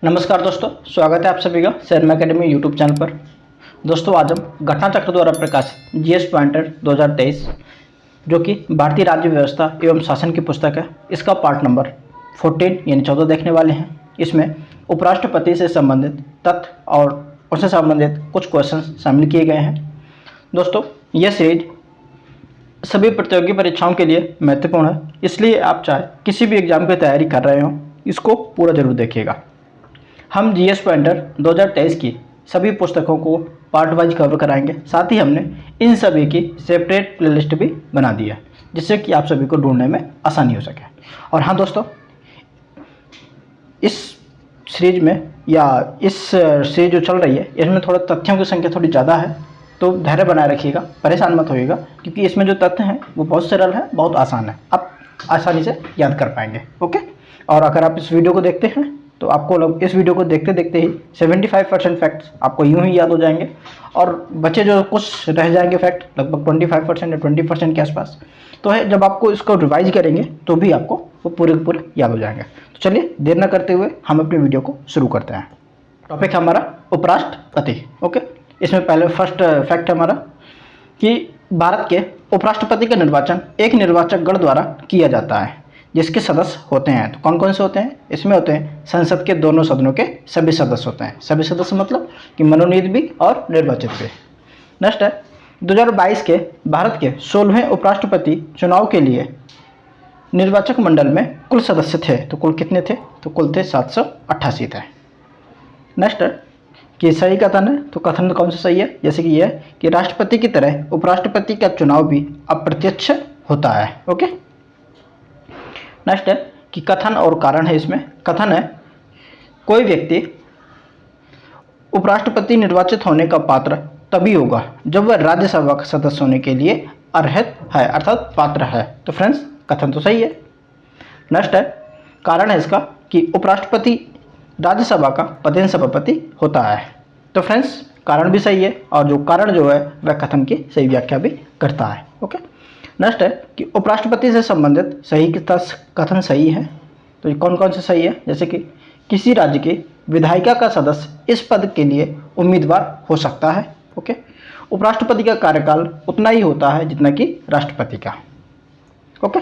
नमस्कार दोस्तों, स्वागत है आप सभी का शर्मा एकेडमी यूट्यूब चैनल पर। दोस्तों आज हम घटना चक्र द्वारा प्रकाशित जीएस पॉइंटर 2023 जो कि भारतीय राज्य व्यवस्था एवं शासन की पुस्तक है, इसका पार्ट नंबर 14 यानी 14 देखने वाले हैं। इसमें उपराष्ट्रपति से संबंधित तथ्य और उससे संबंधित कुछ क्वेश्चन शामिल किए गए हैं। दोस्तों यह सीरीज सभी प्रतियोगी परीक्षाओं के लिए महत्वपूर्ण है, इसलिए आप चाहे किसी भी एग्जाम की तैयारी कर रहे हो इसको पूरा जरूर देखिएगा। हम जीएस पॉइंटर 2023 की सभी पुस्तकों को पार्ट वाइज कवर कराएंगे, साथ ही हमने इन सभी की सेपरेट प्लेलिस्ट भी बना दी है जिससे कि आप सभी को ढूंढने में आसानी हो सके। और हाँ दोस्तों, इस सीरीज में या इस सीरीज जो चल रही है इसमें थोड़ा तथ्यों की संख्या थोड़ी ज़्यादा है, तो धैर्य बनाए रखिएगा, परेशान मत होइएगा, क्योंकि इसमें जो तथ्य हैं वो बहुत सरल है, बहुत आसान है, आप आसानी से याद कर पाएंगे। ओके। और अगर आप इस वीडियो को देखते हैं तो आपको इस वीडियो को देखते देखते ही 75% फैक्ट्स आपको यूं ही याद हो जाएंगे, और बचे जो कुछ रह जाएंगे फैक्ट लगभग 25% या 20% के आसपास, तो है जब आपको इसको रिवाइज करेंगे तो भी आपको वो पूरे याद हो जाएंगे। तो चलिए देर न करते हुए हम अपनी वीडियो को शुरू करते हैं। टॉपिक है हमारा उपराष्ट्रपति। ओके, इसमें पहले फर्स्ट फैक्ट है हमारा कि भारत के उपराष्ट्रपति का निर्वाचन एक निर्वाचक गण द्वारा किया जाता है जिसके सदस्य होते हैं। तो कौन कौन से होते हैं? इसमें होते हैं संसद के दोनों सदनों के सभी सदस्य होते हैं। सभी सदस्य मतलब कि मनोनीत भी और निर्वाचित भी। नेक्स्ट है 2022 के भारत के 16वें उपराष्ट्रपति चुनाव के लिए निर्वाचक मंडल में कुल सदस्य थे। तो कुल कितने थे? तो कुल थे 788 थे। नेक्स्ट है कि सही कथन है, तो कथन कौन सा सही है? जैसे कि यह कि राष्ट्रपति की तरह उपराष्ट्रपति का चुनाव भी अप्रत्यक्ष होता है। ओके। नेक्स्ट है कि कथन और कारण है। इसमें कथन है कोई व्यक्ति उपराष्ट्रपति निर्वाचित होने का पात्र तभी होगा जब वह राज्यसभा का सदस्य होने के लिए अर्हत है, अर्थात पात्र है। तो फ्रेंड्स कथन तो सही है। नेक्स्ट है कारण है इसका कि उपराष्ट्रपति राज्यसभा का पदेन सभापति होता है। तो फ्रेंड्स कारण भी सही है, और जो कारण जो है वह कथन की सही व्याख्या भी करता है। ओके। नेक्स्ट है कि उपराष्ट्रपति से संबंधित सही कथन सही है। तो कौन कौन से सही है? जैसे कि किसी राज्य की विधायिका का सदस्य इस पद के लिए उम्मीदवार हो सकता है। ओके। उपराष्ट्रपति का कार्यकाल उतना ही होता है जितना कि राष्ट्रपति का। ओके।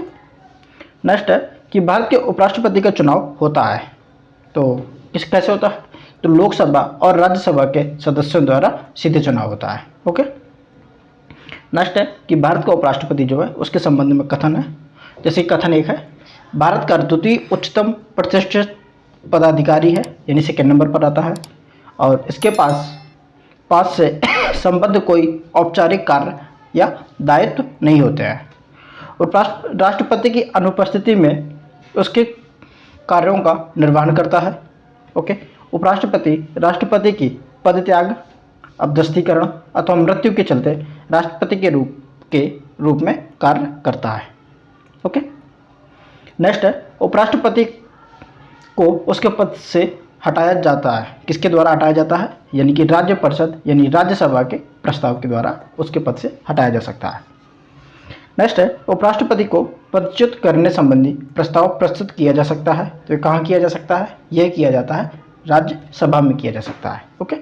नेक्स्ट है कि भारत के उपराष्ट्रपति का चुनाव होता है। तो किस कैसे होता है? तो लोकसभा और राज्यसभा के सदस्यों द्वारा सीधे चुनाव होता है। ओके। नेक्स्ट है कि भारत का उपराष्ट्रपति जो है उसके संबंध में कथन है। जैसे कथन एक है भारत का द्वितीय उच्चतम प्रतिष्ठित पदाधिकारी है, यानी सेकेंड नंबर पर आता है, और इसके पास से संबद्ध कोई औपचारिक कार्य या दायित्व नहीं होते हैं। राष्ट्रपति की अनुपस्थिति में उसके कार्यों का निर्वहन करता है। ओके। उपराष्ट्रपति राष्ट्रपति की पदत्याग, अपदस्थीकरण अथवा मृत्यु के चलते राष्ट्रपति के रूप में कार्य करता है। ओके। नेक्स्ट है उपराष्ट्रपति को उसके पद से हटाया जाता है। किसके द्वारा हटाया जाता है? यानी कि राज्य परिषद यानी राज्यसभा के प्रस्ताव के द्वारा उसके पद से हटाया जा सकता है। नेक्स्ट है उपराष्ट्रपति को पदच्युत करने संबंधी प्रस्ताव प्रस्तुत किया जा सकता है। तो ये कहाँ किया जा सकता है? यह किया जाता है राज्यसभा में किया जा सकता है। ओके।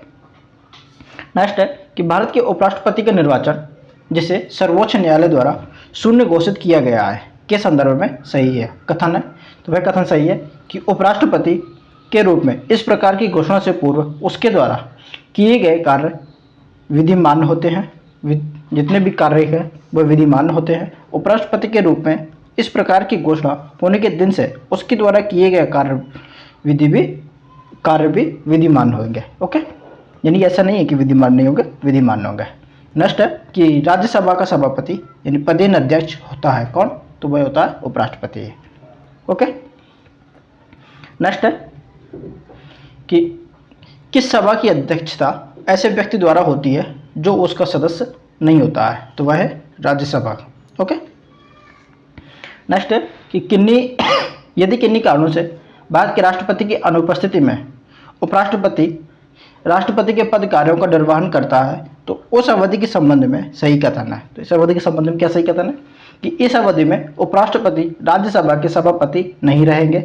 नेक्स्ट है कि भारत के उपराष्ट्रपति का निर्वाचन जिसे सर्वोच्च न्यायालय द्वारा शून्य घोषित किया गया है के संदर्भ में सही है। कथन है, तो वह कथन सही है कि उपराष्ट्रपति के रूप में इस प्रकार की घोषणा से पूर्व उसके द्वारा किए गए कार्य विधिमान्य होते हैं। जितने भी कार्य हैं वह विधिमान्य होते हैं। उपराष्ट्रपति के रूप में इस प्रकार की घोषणा होने के दिन से उसके द्वारा किए गए कार्य भी विधिमान्य होंगे। ओके। यानी ऐसा नहीं है कि विधिमान नहीं होंगे, विधिमान होंगे। नेक्स्ट है कि राज्यसभा का सभापति यानी पदेन अध्यक्ष होता है। कौन? तो वह होता है उपराष्ट्रपति। ओके। नेक्स्ट है कि किस सभा की अध्यक्षता ऐसे व्यक्ति द्वारा होती है जो उसका सदस्य नहीं होता है। तो वह है राज्यसभा। ओके। नेक्स्ट है कि यदि किन्हीं कारणों से भारत के राष्ट्रपति की अनुपस्थिति में उपराष्ट्रपति राष्ट्रपति के पद कार्यों का निर्वहन करता है तो उस अवधि के संबंध में सही कथन है। तो इस अवधि के संबंध में क्या सही कथन है? कि इस अवधि में उपराष्ट्रपति राज्यसभा के सभापति नहीं रहेंगे।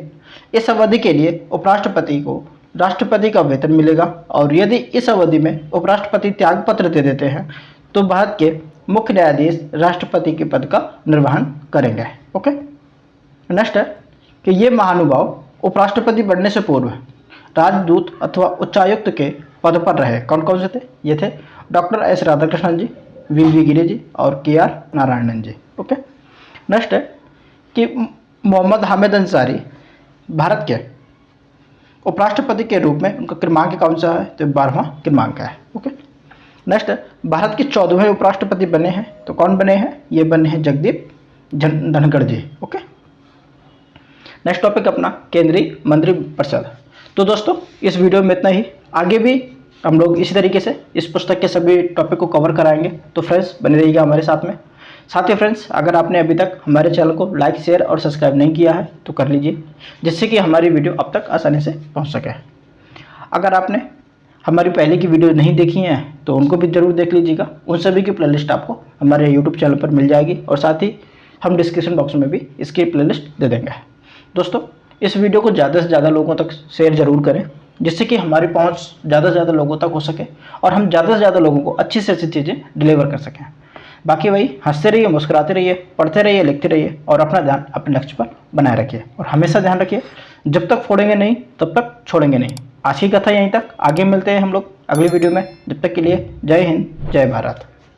इस अवधि के लिए उपराष्ट्रपति को राष्ट्रपति का वेतन मिलेगा, और यदि इस अवधि में उपराष्ट्रपति त्याग पत्र दे देते हैं तो भारत के मुख्य न्यायाधीश राष्ट्रपति के पद का निर्वहन करेंगे। ओके, नेक्स्ट है कि ये महानुभाव उपराष्ट्रपति बनने से पूर्व राजदूत अथवा उच्चायुक्त के पद पर रहे। कौन कौन से थे? ये थे doctor S Radhakrishnan ji, V Giri ji और KR Narayanan ji. Okay, next है कि मोहम्मद हामिद अंसारी भारत के उपराष्ट्रपति के रूप में उनका क्रमांक कौन सा है? तो 12वां क्रमांक है। ओके, नेक्स्ट है भारत के 14वें उपराष्ट्रपति बने हैं, तो कौन बने हैं? ये बने हैं जगदीप धनखड़ जी। ओके, नेक्स्ट टॉपिक अपना केंद्रीय मंत्रिपरिषद। तो दोस्तों इस वीडियो में इतना ही, आगे भी हम लोग इसी तरीके से इस पुस्तक के सभी टॉपिक को कवर कराएंगे। तो फ्रेंड्स बने रहिएगा हमारे साथ में। साथ ही फ्रेंड्स, अगर आपने अभी तक हमारे चैनल को लाइक, शेयर और सब्सक्राइब नहीं किया है तो कर लीजिए, जिससे कि हमारी वीडियो अब तक आसानी से पहुंच सके। अगर आपने हमारी पहले की वीडियो नहीं देखी हैं तो उनको भी ज़रूर देख लीजिएगा। उन सभी की प्लेलिस्ट आपको हमारे यूट्यूब चैनल पर मिल जाएगी, और साथ ही हम डिस्क्रिप्शन बॉक्स में भी इसकी प्लेलिस्ट दे देंगे। दोस्तों इस वीडियो को ज़्यादा से ज़्यादा लोगों तक शेयर ज़रूर करें, जिससे कि हमारी पहुंच ज़्यादा से ज़्यादा लोगों तक हो सके और हम ज़्यादा से ज़्यादा लोगों को अच्छी से अच्छी चीज़ें डिलीवर कर सकें। बाकी वही, हंसते रहिए, मुस्कुराते रहिए, पढ़ते रहिए, लिखते रहिए और अपना ध्यान अपने लक्ष्य पर बनाए रखिए। और हमेशा ध्यान रखिए, जब तक फोड़ेंगे नहीं तब तक छोड़ेंगे नहीं। आज की कथा यहीं तक, आगे मिलते हैं हम लोग अगली वीडियो में। जब तक के लिए जय हिंद, जय भारत।